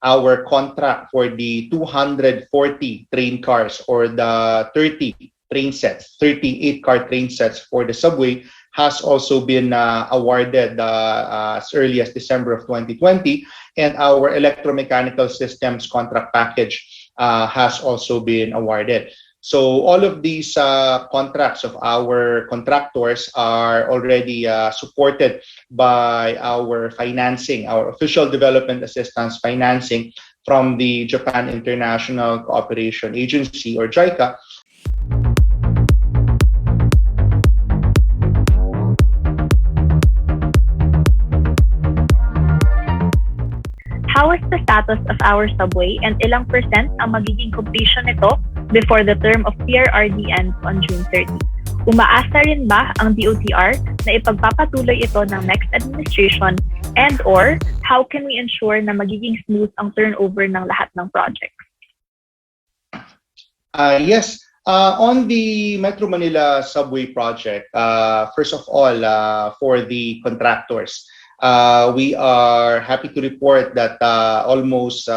our contract for the 240 train cars or the 30 train sets, 38 car train sets for the subway has also been awarded as early as December of 2020, and our electromechanical systems contract package has also been awarded. So all of these contracts of our contractors are already supported by our financing, our official development assistance financing from the Japan International Cooperation Agency or JICA. How is the status of our subway and ilang percent ang magiging completion nito before the term of PRRD ends on June 30? Umaasa rin ba ang DOTR na ipagpapatuloy ito ng next administration, and or how can we ensure na magiging smooth ang turnover ng lahat ng projects? Yes. On the Metro Manila subway project, first of all, for the contractors, we are happy to report that almost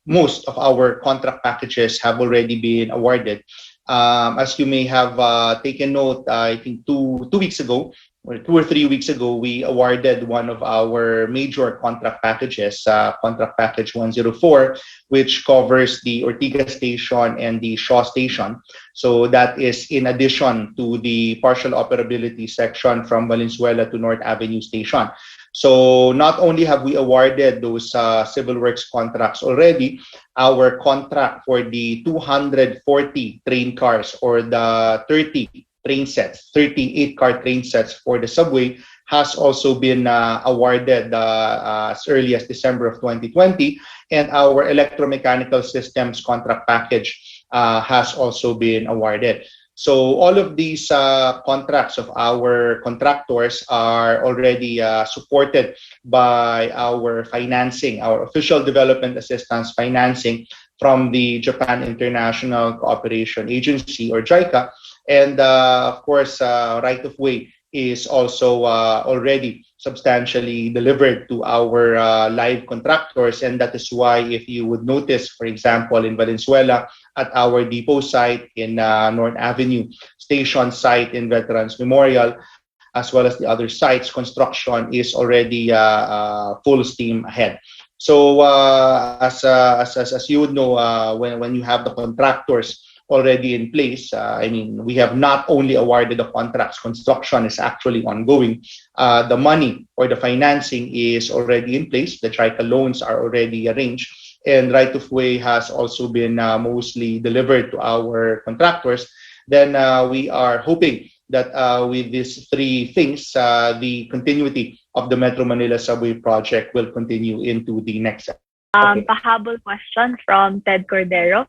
most of our contract packages have already been awarded. As you may have taken note, I think two weeks ago, or 2 or 3 weeks ago, we awarded one of our major contract packages, contract package 104, which covers the Ortigas station and the Shaw station. So that is in addition to the partial operability section from Valenzuela to North Avenue station. So not only have we awarded those civil works contracts already, our contract for the 240 train cars or the 30 train sets, 38 car train sets for the subway has also been awarded as early as December of 2020, and our electromechanical systems contract package has also been awarded. So all of these contracts of our contractors are already supported by our financing, our official development assistance financing from the Japan International Cooperation Agency or JICA. And of course, right of way is also already substantially delivered to our live contractors. And that is why, if you would notice, for example, in Valenzuela, at our depot site, in North Avenue station site, in Veterans Memorial, as well as the other sites, construction is already full steam ahead. So as you would know, when you have the contractors already in place, I mean, we have not only awarded the contracts, construction is actually ongoing. The money or the financing is already in place. The TRICA loans are already arranged, and right of way has also been mostly delivered to our contractors. Then we are hoping that with these three things, the continuity of the Metro Manila subway project will continue into the next. Pahabol question from Ted Cordero.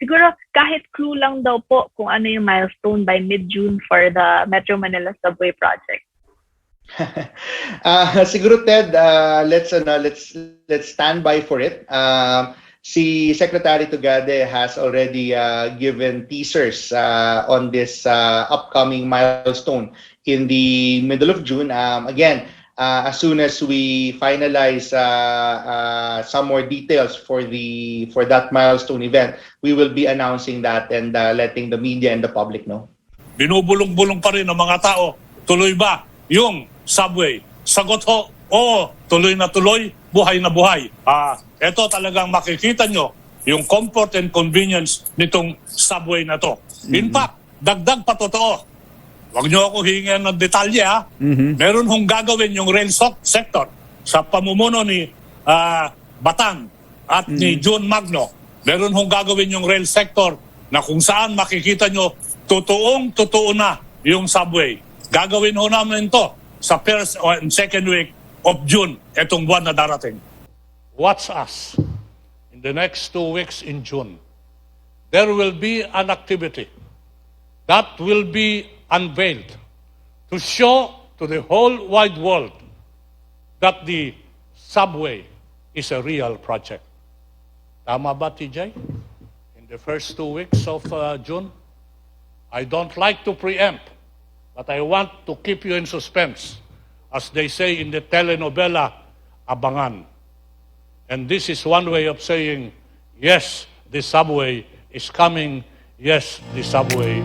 Siguro kahit clue lang daw po kung ano yung milestone by mid-June for the Metro Manila subway project. Siguro Ted, let's stand by for it. Si Secretary Tugade has already given teasers on this upcoming milestone in the middle of June. Again, as soon as we finalize some more details for that milestone event, we will be announcing that and letting the media and the public know. Binubulong-bulong pa rin ng mga tao, tuloy ba yung subway? Sagot ho, oo, tuloy na tuloy, buhay na buhay. Ito talagang makikita nyo yung comfort and convenience nitong subway na to. In fact, dagdag pa totoo. Huwag nyo ako hingin ng detalye ha. Meron hong gagawin yung rail sector sa pamumuno ni Batang at ni John Magno. Meron hong gagawin yung rail sector na kung saan makikita nyo totoo na yung subway. Gagawin ho namin to sa first and second week of June, etong buwan na darating. Watch us in the next 2 weeks in June. There will be an activity that will be unveiled to show to the whole wide world that the subway is a real project. Tama ba, TJ? In the first 2 weeks of June? I don't like to preempt, but I want to keep you in suspense. As they say in the telenovela, abangan. And this is one way of saying, yes, the subway is coming. Yes, the subway